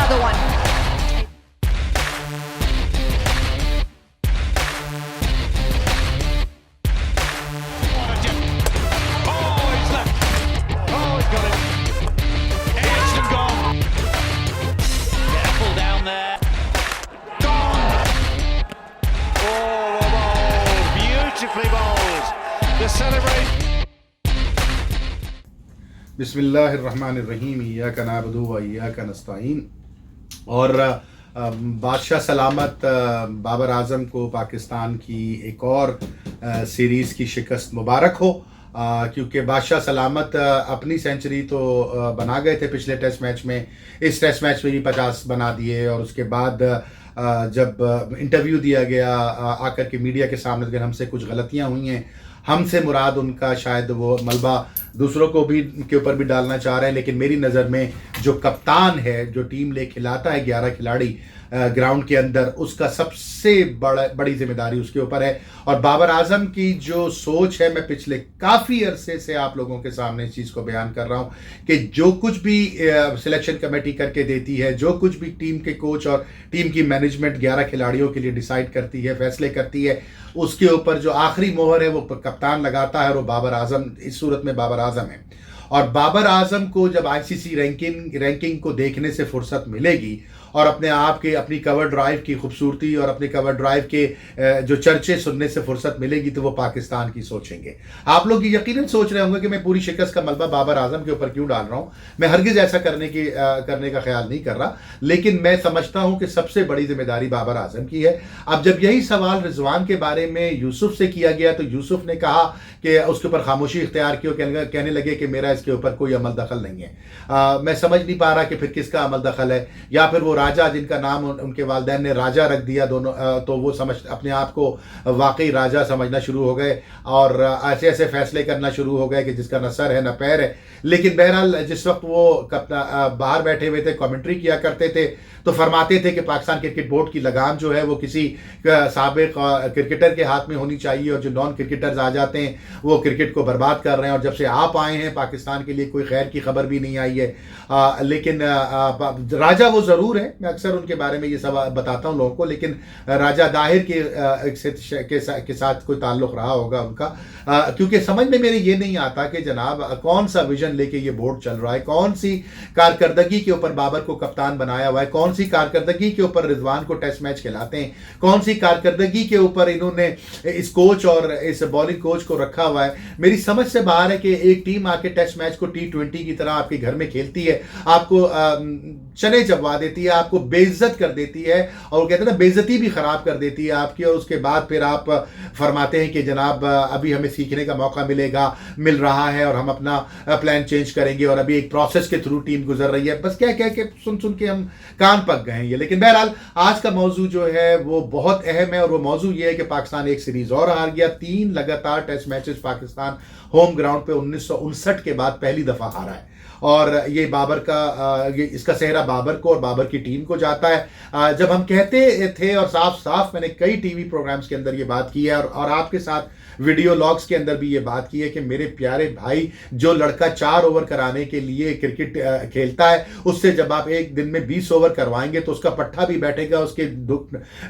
another one. बिस्मिल्लाहिर्रहमानिर्रहीम इय्याका नअबुदु व इय्याका नस्तईन। और बादशाह सलामत बाबर आज़म को पाकिस्तान की एक और सीरीज़ की शिकस्त मुबारक हो, क्योंकि बादशाह सलामत अपनी सेंचुरी तो बना गए थे पिछले टेस्ट मैच में, इस टेस्ट मैच में भी 50 बना दिए। और उसके बाद जब इंटरव्यू दिया गया आकर के मीडिया के सामने, अगर हमसे कुछ गलतियां हुई हैं, हमसे मुराद उनका शायद वो मलबा दूसरों को भी के ऊपर भी डालना चाह रहे हैं, लेकिन मेरी नज़र में जो कप्तान है, जो टीम ले खिलाता है 11 खिलाड़ी ग्राउंड के अंदर, उसका सबसे बड़ी जिम्मेदारी उसके ऊपर है। और बाबर आजम की जो सोच है, मैं पिछले काफ़ी अरसे से आप लोगों के सामने इस चीज़ को बयान कर रहा हूँ कि जो कुछ भी सिलेक्शन कमेटी करके देती है, जो कुछ भी टीम के कोच और टीम की मैनेजमेंट 11 खिलाड़ियों के लिए डिसाइड करती है, फैसले करती है, उसके ऊपर जो आखिरी मोहर है वो कप्तान लगाता है, और वो बाबर आजम, इस सूरत में बाबर आजम है। और बाबर आजम को जब आईसीसी रैंकिंग को देखने से फुर्सत मिलेगी और अपने आप के अपनी कवर ड्राइव की खूबसूरती और अपने कवर ड्राइव के जो चर्चे सुनने से फुर्सत मिलेगी, तो वो पाकिस्तान की सोचेंगे। आप लोग यकीनन सोच रहे होंगे कि मैं पूरी शिकस्त का मलबा बाबर आजम के ऊपर क्यों डाल रहा हूँ। मैं हरगिज़ ऐसा करने का ख्याल नहीं कर रहा, लेकिन मैं समझता हूँ कि सबसे बड़ी जिम्मेदारी बाबर आजम की है। अब जब यही सवाल रिजवान के बारे में यूसुफ से किया गया, तो यूसुफ ने कहा कि उसके ऊपर खामोशी इख्तियार की, कहने लगे कि मेरा इसके ऊपर कोई अमल दखल नहीं है। मैं समझ नहीं पा रहा कि फिर किसका अमल दखल है, या फिर वो राजा, जिनका नाम उनके वालिदैन ने राजा रख दिया दोनों, तो वो अपने आप को वाकई राजा समझना शुरू हो गए और ऐसे ऐसे फैसले करना शुरू हो गए कि जिसका न सर है न पैर है। लेकिन बहरहाल जिस वक्त वो बाहर बैठे हुए थे, कमेंट्री किया करते थे, तो फरमाते थे कि पाकिस्तान क्रिकेट बोर्ड की लगाम जो है वो किसी साबिक क्रिकेटर के हाथ में होनी चाहिए, और जो नॉन क्रिकेटर्स आ जाते हैं वो क्रिकेट को बर्बाद कर रहे हैं। और जब से आप आए हैं पाकिस्तान के लिए कोई खैर की खबर भी नहीं आई है। लेकिन राजा वो ज़रूर है, मैं अक्सर उनके बारे में ये सब बताता हूँ लोगों को, लेकिन राजा दाहिर के साथ कोई ताल्लुक़ रहा होगा उनका, क्योंकि समझ में मेरे ये नहीं आता कि जनाब कौन सा विजन लेके ये बोर्ड चल रहा है, कौन सी कारकर्दगी के ऊपर बाबर को कप्तान बनाया हुआ है, कौन सी कारकर्दगी के ऊपर रिजवान को टेस्ट मैच खिलाते हैं, कौन सी कारकर्दगी के ऊपर इन्होंने इस कोच और इस बॉलिंग कोच को रखा हुआ है। मेरी समझ से बाहर है कि एक टीम आके टेस्ट मैच को T20 की तरह आपके घर में खेलती है, आपको चने चबवा देती है, आपको बेइज्जत कर देती है, और कहते हैं ना बेइज्जती भी खराब कर देती है आपकी। और उसके बाद फिर आप फरमाते हैं कि जनाब अभी हमें सीखने का मौका मिल रहा है और हम अपना प्लान चेंज करेंगे, और अभी एक प्रोसेस के थ्रू टीम गुजर रही है। बस क्या कह के सुन के हम कान पक गए हैं ये। लेकिन बहरहाल आज का मौजू जो है वो बहुत अहम है, और वो मौजू ये है कि पाकिस्तान एक सीरीज और हार गया। 3 लगातार test matches Pakistan home ground पे 1959 के बाद पहली दफा हारा है, और ये बाबर का इसका सेहरा बाबर को और बाबर की टीम को जाता है। जब हम कहते थे, और साफ मैंने कई टीवी प्रोग्राम्स के अंदर ये बात की है, और आपके साथ वीडियो लॉग्स के अंदर भी ये बात की है कि मेरे प्यारे भाई, जो लड़का 4 ओवर कराने के लिए क्रिकेट खेलता है, उससे जब आप एक दिन में 20 ओवर करवाएंगे तो उसका पट्ठा भी बैठेगा, उसके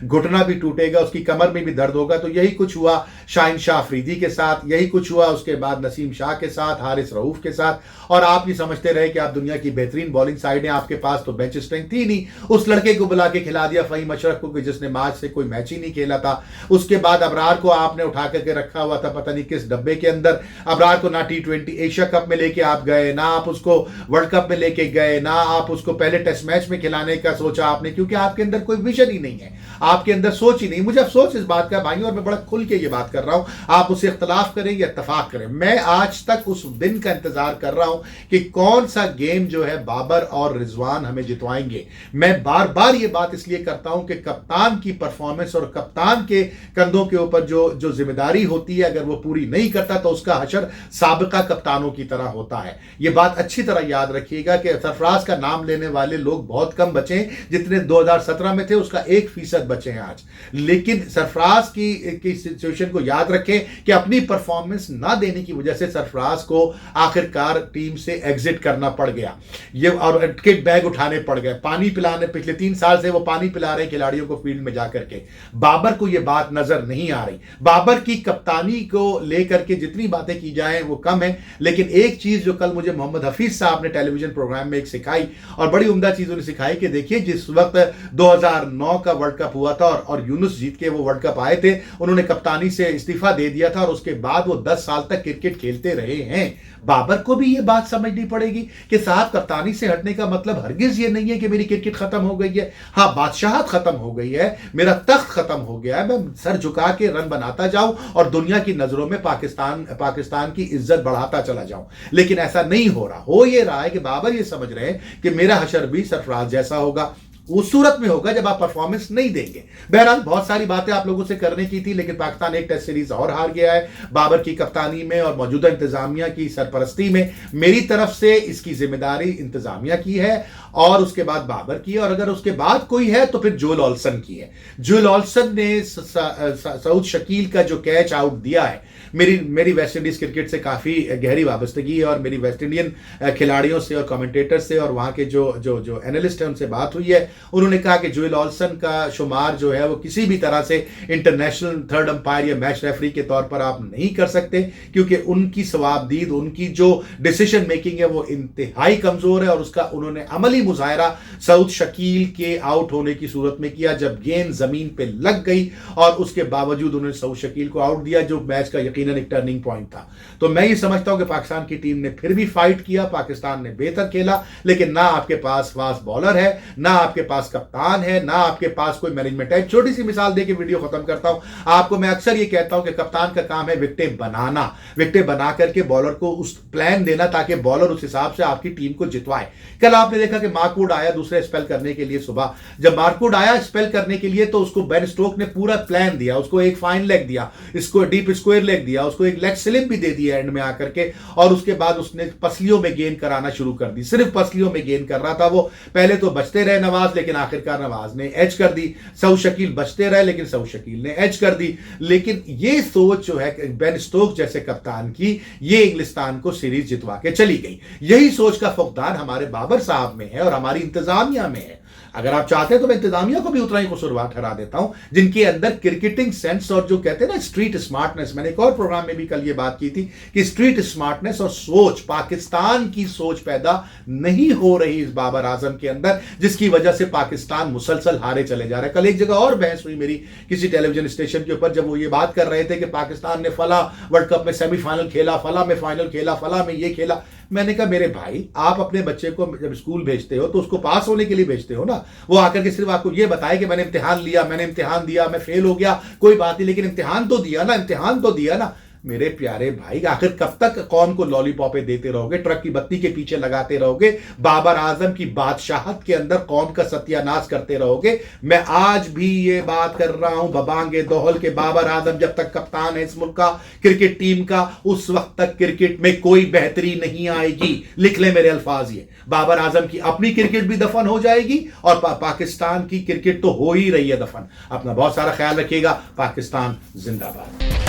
घुटना भी टूटेगा, उसकी कमर में भी दर्द होगा। तो यही कुछ हुआ शाहिन शाह अफरीदी के साथ, यही कुछ हुआ उसके बाद नसीम शाह के साथ, हारिस रऊफ के साथ। और आप ये समझते रहे कि आप दुनिया की बेहतरीन बॉलिंग साइड है, आपके पास तो बेंच स्ट्रेंथ थी नहीं। उस लड़के को बुला के खिला दिया फ़हीम अशरफ को, जिसने मैच से कोई मैच ही नहीं खेला था। उसके बाद अबरार को आपने उठा करके रखा हुआ था पता नहीं किस डब्बे के अंदर। अबरार को ना T20 एशिया कप में लेके आप गए, ना आप उसको वर्ल्ड कप में लेके गए, ना आप उसको पहले टेस्ट मैच में खिलाने का सोचा आपने, क्योंकि आपके अंदर कोई विजन ही नहीं है, आपके अंदर सोच ही नहीं। मुझे अफसोस इस बात का भाई, और मैं बड़ा खुल के ये बात कर रहा हूं, आप उससे इख्तलाफ करें या इत्तफाक करें, मैं आज तक उस दिन का इंतजार कर रहा हूं कि कौन सा गेम जो है बाबर और रिजवान हमें जितवाएंगे। मैं बार बार ये बात इसलिए करता हूं कि कप्तान की परफॉर्मेंस और कप्तान के कंधों के ऊपर जो जिम्मेदारी होती है, अगर वो पूरी नहीं करता तो उसका हशर साबिका कप्तानों की तरह होता है। ये बात अच्छी तरह याद रखिएगा कि सरफराज का नाम लेने वाले लोग बहुत कम बचे हैं, जितने 2017 में थे उसका 1% बचे हैं आज। लेकिन सरफराज की सिचुएशन को याद रखें कि अपनी परफॉर्मेंस ना देने की वजह से सरफराज को आखिरकार टीम से एग्जिट इवेल्युएट करना पड़ गया ये, और किट बैग उठाने पड़ गए, पानी पिलाने, पिछले 3 साल से वो पानी पिला रहे खिलाड़ियों को फील्ड में जाकर के। बाबर को ये बात नजर नहीं आ रही। बाबर की कप्तानी को लेकर के जितनी बातें की जाए वो कम है, लेकिन एक चीज जो कल मुझे मोहम्मद हफीज साहब ने टेलीविजन प्रोग्राम में एक सिखाई, और बड़ी उम्दा चीज उन्हें सिखाई कि देखिए जिस वक्त 2009 का वर्ल्ड कप हुआ था और यूनुस जीत के वो वर्ल्ड कप आए थे, उन्होंने कप्तानी से इस्तीफा दे दिया था और उसके बाद वो 10 साल तक क्रिकेट खेलते रहे हैं। बाबर को भी ये बात समझनी पड़ेगी कि साहब कप्तानी से हटने का मतलब हरगिज ये नहीं है कि मेरी क्रिकेट खत्म हो गई है। हाँ, बादशाहत खत्म हो गई है, मेरा तख्त खत्म हो गया है, मैं सर झुका के रन बनाता जाऊं और दुनिया की नजरों में पाकिस्तान की इज्जत बढ़ाता चला जाऊं। लेकिन ऐसा नहीं हो रहा। हो ये रहा है कि बाबर ये समझ रहे हैं कि मेरा हशर भी सरफराज जैसा होगा, उस सूरत में होगा जब आप परफॉर्मेंस नहीं देंगे। बहरहाल बहुत सारी बातें आप लोगों से करने की थी, लेकिन पाकिस्तान एक टेस्ट सीरीज और हार गया है बाबर की कप्तानी में और मौजूदा इंतजामिया की सरपरस्ती में। मेरी तरफ से इसकी जिम्मेदारी इंतजामिया की है और उसके बाद बाबर की है, और अगर उसके बाद कोई है तो फिर जोएल ओल्सन की है। जोएल ओल्सन ने सऊद शकील का जो कैच आउट दिया है, मेरी वेस्ट इंडीज क्रिकेट से काफी गहरी वाबस्तगी है और मेरी वेस्ट इंडियन खिलाड़ियों से और कमेंटेटर से और वहां के जो एनालिस्ट हैं उनसे बात हुई है। उन्होंने कहा कि जोएल ओल्सन का शुमार जो है वो किसी भी तरह से इंटरनेशनल थर्ड अंपायर या मैच रेफरी के तौर पर आप नहीं कर सकते, क्योंकि उनकी सवाबदीद, उनकी जो डिसीजन मेकिंग है वो इंतहाई कमजोर है। और उसका उन्होंने अमली मुजाहरा सऊद शकील के आउट होने की सूरत में किया, जब गेंद जमीन पे लग गई और उसके बावजूद उन्होंने सऊद शकील को आउट दिया, जो मैच का यकीनन एक टर्निंग पॉइंट था। तो मैं ये समझता हूं कि पाकिस्तान की टीम ने फिर भी फाइट किया, पाकिस्तान ने बेहतर खेला, लेकिन ना आपके पास फास्ट बॉलर है, ना आपके पास कप्तान है, ना आपके पास कोई मैनेजमेंट है। छोटी सी मिसाल देके वीडियो खत्म करता हूं। आपको मैं अक्सर ये कहता हूं कि कप्तान का काम है विकेटें बनाना, विकेटें बना करके बॉलर को उस प्लान देना ताकि बॉलर उस हिसाब से आपकी टीम को जितवाए। कल आपने देखा कि मार्कवुड आया दूसरे स्पेल करने के लिए सुबह, जब मार्कवुड आया स्पेल करने के लिए तो उसको बेन स्टोक ने पूरा प्लान दिया, उसको एक फाइन लेग दिया, इसको डीप स्क्वायर लेग दिया, उसको एक लेग स्लिप भी दे दिया एंड में आकर के, और उसके बाद उसने पसलियों में गेंद कराना शुरू कर दी। सिर्फ पसलियों में गेंद कर रहा था वो। पहले तो बचते रहे नवाज, लेकिन आखिरकार नवाज ने एज कर दी। सऊद शकील बचते रहे, लेकिन सऊद शकील ने एज कर दी। लेकिन ये सोच जो है बेन स्टोक जैसे कप्तान की, ये इंग्लिस्तान को सीरीज जितवा के चली गई। यही सोच का फुकदान हमारे बाबर साहब में है और हमारी इंतजामिया में है। अगर आप चाहते हैं तो मैं इंतजामिया को भी उतना ही कसूरवार ठहरा देता हूं, जिनके अंदर क्रिकेटिंग सेंस और जो कहते हैं ना स्ट्रीट स्मार्टनेस, मैंने एक और प्रोग्राम में भी कल ये बात की थी कि स्ट्रीट स्मार्टनेस और सोच, पाकिस्तान की सोच पैदा नहीं हो रही इस बाबर आजम के अंदर, जिसकी वजह से पाकिस्तान मुसलसल हारे चले जा रहे हैं। कल एक जगह और बहस हुई मेरी किसी टेलीविजन स्टेशन के ऊपर, जब वो ये बात कर रहे थे कि पाकिस्तान ने फला वर्ल्ड कप में सेमीफाइनल खेला, फला में फाइनल खेला, फला में ये खेला। मैंने कहा मेरे भाई, आप अपने बच्चे को जब स्कूल भेजते हो तो उसको पास होने के लिए भेजते हो ना। वो आकर के सिर्फ आपको ये बताए कि मैंने इम्तिहान लिया, मैंने इम्तिहान दिया, मैं फेल हो गया, कोई बात नहीं, लेकिन इम्तिहान तो दिया ना, इम्तिहान तो दिया ना। मेरे प्यारे भाई, आखिर कब तक कौन को लॉलीपॉपे देते रहोगे, ट्रक की बत्ती के पीछे लगाते रहोगे, बाबर आजम की बादशाहत के अंदर कौन का सत्यानाश करते रहोगे। मैं आज भी ये बात कर रहा हूं बबांगे दोहल के बाबर आजम जब तक कप्तान है इस मुल्क का क्रिकेट टीम का, उस वक्त तक क्रिकेट में कोई बेहतरी नहीं आएगी। लिख ले मेरे अल्फाज ये, बाबर आजम की अपनी क्रिकेट भी दफन हो जाएगी और पाकिस्तान की क्रिकेट तो हो ही रही है दफन। अपना बहुत सारा ख्याल रखिएगा। पाकिस्तान जिंदाबाद।